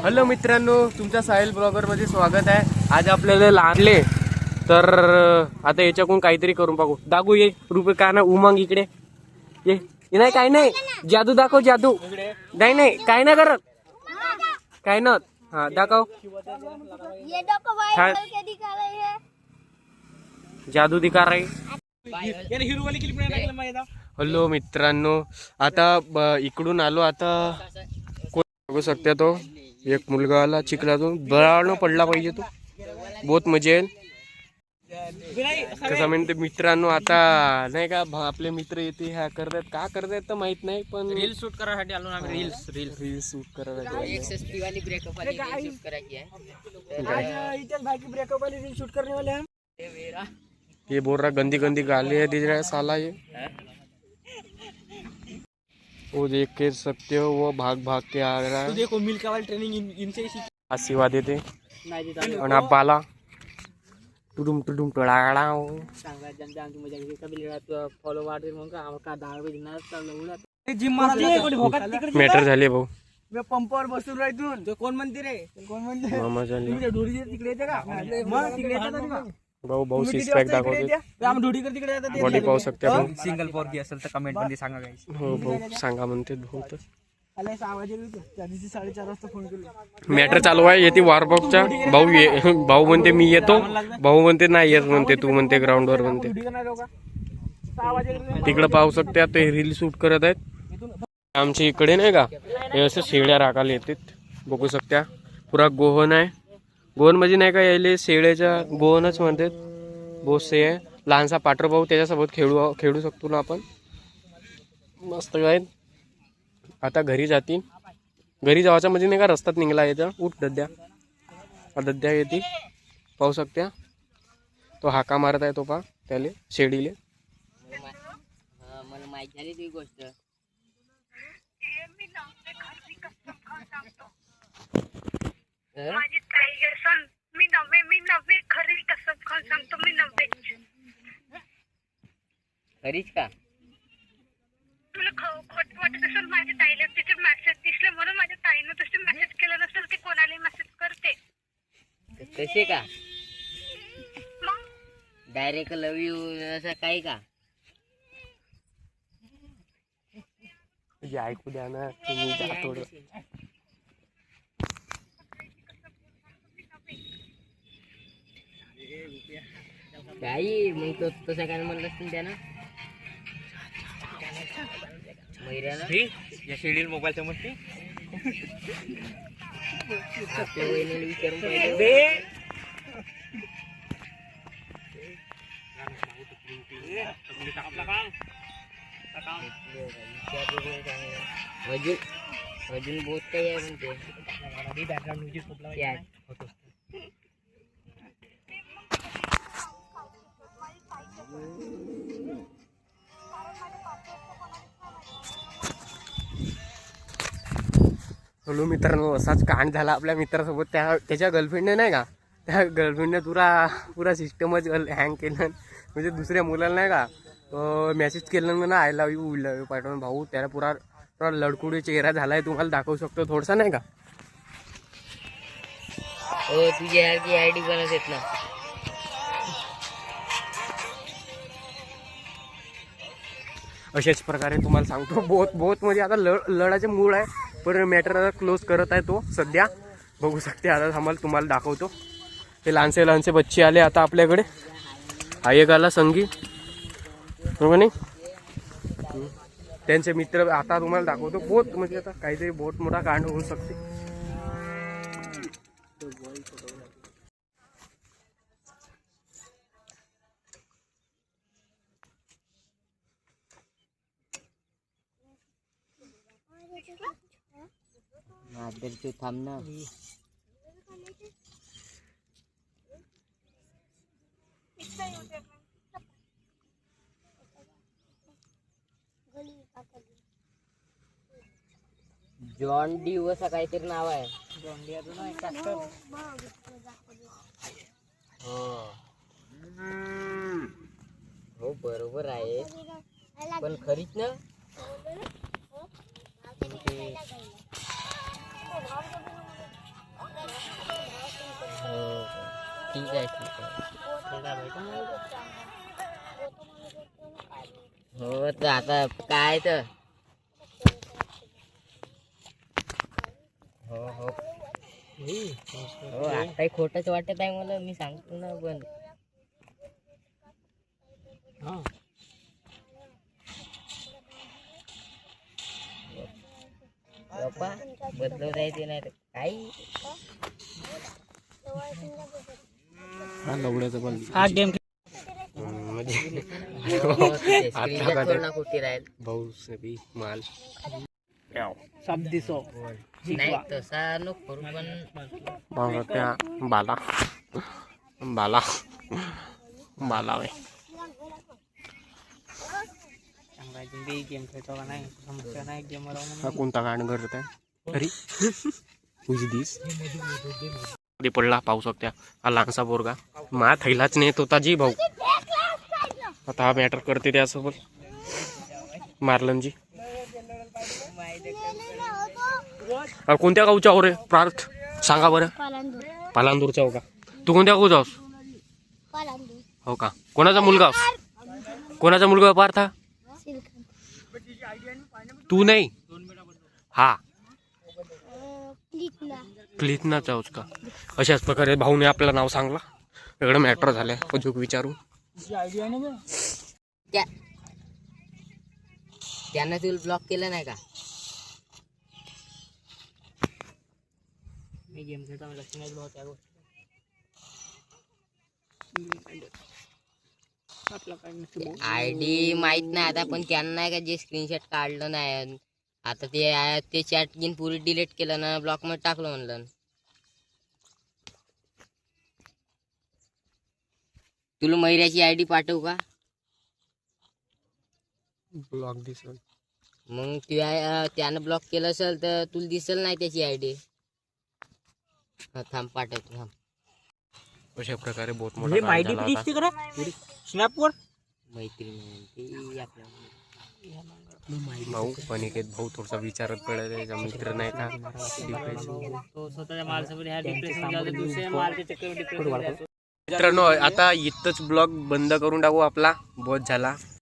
Hello मित्रांनो, तुमच्या Sahil blogger मध्ये स्वागत आहे। आज आपल्याला लागले तर आता याच्याकडून काहीतरी करून पाहू। दाखवू ये रुपये का ना उमंग इकडे ये नाही काही नाही, जादू दाखव जादू। नाही नाही काय नाही करत, काय ना हा दाखव जादू दिखा रही। हॅलो मित्रांनो, आता इकडून आलो। आता कोण बघू शकता तो एक मुलगा आला चिखलातून, बळावणं पडला पाहिजे तो, बहुत मजा येईल। कसं म्हणते मित्रांनो, आता नाही का आपले मित्र येते ह्या करतात का करतात तर माहित नाही, पण रील शूट करायसाठी आलो ना आम्ही। रील शूट करायला एक्सएसपी वाली ब्रेकअप वाली रील शूट करायची आहे। इधर भाई की ब्रेकअप वाली रील शूट करने वाले हैं। ये बोल रहा गंदी गंदी गाली है दिख रहा है साला ये। वो देख के सकते हो, वो भाग भाग के आ रहा है। देखो मिल्का वाली ट्रेनिंग इनसे ही सीखी। आशीर्वाद देते और आप बाला टुडुम टुडुम टळाळा सांगा जनता आमची मजा घेते कभी लेला फॉलो वाढते मग का 10 रुपये दिनार चाललं उडा जिम मारते कोणी भोकात तिकडे मॅटर झाले भाऊ। मी पंपावर बसून राहतून तो कोण म्हणते रे, कोण म्हणते मामा झाले तुम्ही ढोडी तिकडे येते का मग तिकडे येतात का भाऊ। भाऊ सिक्स पॅक दाखवतो, आम्ही ढोडी कर तिकडे येतात। बॉडी पाहू शकता भाऊ। सिंगल पोरगी असेल तर कमेंट मध्ये सांगा गाईस। हो भाऊ सांगा म्हणते भाऊ। तर आले आवाज येतो त्या दिवशी 4:30 वाजता फोन केला। मॅटर चालू आहे येते वॉरबॉक्सचा। भाऊ ये, भाऊ म्हणते मी येतो, भाऊ म्हणते नाही येत म्हणते, तू म्हणते ग्राउंड वर म्हणते। ढोडी करणार का आवाज येतो तिकडे पाहू शकते ते रील शूट करत आहेत। आमच्या इकडे नाही का हे असं शेळ्या राखायला येतात, बघू शकता। पुरा गोहन आहे, गोहन म्हणजे नाही का यायले शेळ्याच्या गोहनच म्हणतात। बोसे आहे लहानसा पाटर भाऊ, त्याच्यासोबत खेळू शकतो ना आपण, मस्त काय। आता घरी जातील, घरी जावायचं म्हणजे नाही का रस्त्यात निघला यायचा। उठ दद्या येते पाहू शकत्या, तो हाका मारत आहे तो पा त्याले शेळीले। मला माहित झाली ती गोष्ट। माझी ताई सन मी नव्हे खरी कसम खाऊन सांगतो, मी नव्हे। खरीच का? तुला खोट वाटत असेल, माझ्या ताईला तिचे मेसेज दिसले म्हणून माझ्या ताईनं तसे मेसेज केलं नसेल, ते कोणाला मेसेज करते तसे का? मग डायरेक्ट लव यू असं काही का? ऐकू द्या ना तुम्ही जा थोडं। काही मग तो तसं काय म्हणलं असतील त्यानं मैऱ्यानं या शेड्यूल मोबाईलच्या मस्ती आपल्या वहिनीला विचारून पाहिजे। अजून बहुत काही आहे म्हणते बॅकग्राऊंड म्युझिक हॅलो मित्रांनो, असाच कांड झाला आपल्या मित्रासोबत। त्याच्या गर्लफ्रेंडने नाही का, त्या गर्लफ्रेंडने पुरा सिस्टमच हँग केलं। म्हणजे दुसऱ्या मुलाला नाही का मेसेज केलं ना, आय लव्ह यू पाठवून भाऊ। त्याला पुरा लडकुडी चेहरा झालाय, तुम्हाला दाखवू शकतो थोडसा नाही का। हो तुझी आयडी बनत येत ना। अशाच प्रकारे तुम्हाला सांगतो, बहुत म्हणजे आता लढाचे मूळ आहे, पण मॅटर आता क्लोज करत आहे तो सध्या, बघू शकते। आता तुम्हाला दाखवतो। हे लहानसे बच्चे आले आता आपल्याकडे। हा एक आला संगी, बरोबर नाही, त्यांचे मित्र। आता तुम्हाला दाखवतो, बहुत म्हणजे आता काहीतरी बहुत मोठा कांड होऊ शकते। तू थांब ना। जॉन डी असं काहीतरी नाव आहे। जॉन डी हो बरोबर आहे, पण खरीच ना ठीक आहे ठीक आहे. हो तर आता काय तर हो हो हो आता खोटच वाटत आहे मला, मी सांगतो ना पण हा बाप्पा बदलवता येते नाही तर काही. हा लवड्याचं पण हा गेम म्हणजे स्क्रीनशॉट थोडं खोटी राहील. भाऊ सभी माल सब दिसो नाही तसा नको करू पण मग त्या बाला बाला बाला वे चांगला गेम खेळतो का नाही समस्या नाही गेम हा कोणता गाणं करत आहे अरे तुझी दिस मध्ये पडला पाहू शकत्या हा लहानसा बोरगा मा थैलाच नेत होता जी भाऊ. आता हा मॅटर करते त्यासोबत मारलनजी. कोणत्या गावच्या हो रे प्रार्थ सांगा बरं. पालांदूरचा हो का तू कोणत्या गावचा होस हो का कोणाचा मुलगा होस कोणाचा मुलगा पार्थ हा तू नाही हा क्लितनाचा होस का. अशाच प्रकारे भाऊने आपलं नाव सांगला वेगळं मॅटर झालं अजूक विचारू. आयडिया नाही त्या त्यांना तुला ब्लॉक केलं नाही का. मी गेम खेळतो मला लक्ष नाही त्या गोष्टी आपला काय नसतं. आयडी माहित नाही आता पण त्यांना नाही का जे स्क्रीनशॉट काढलं नाही आता ते चॅट घेऊन पुरी डिलीट केलं ना ब्लॉक मध्ये टाकलं म्हणलं. तुला मैऱ्याची आयडी पाठवू का ब्लॉग दिसल मग त्यानं ब्लॉक केलं असेल तर तुला दिसेल नाही त्याची आयडी. थांब पाठवतो थांब. अशा प्रकारे बहुत हे मोठा माहिती झाला होता. दिसते करा स्नॅपवर मैत्रीण आपल्या भाऊ अनिकेत भाऊ थोडासा विचारत पडेल त्याचा मित्र नाही का तो स्वतःच्या मालसोबत ह्या डिप्रेशन जाऊ दुसऱ्या मालच्या चक्कर डिप्रेशन. मित्रांनो आता इथंच ब्लॉग बंद करून टाकू आपला बहुत झाला.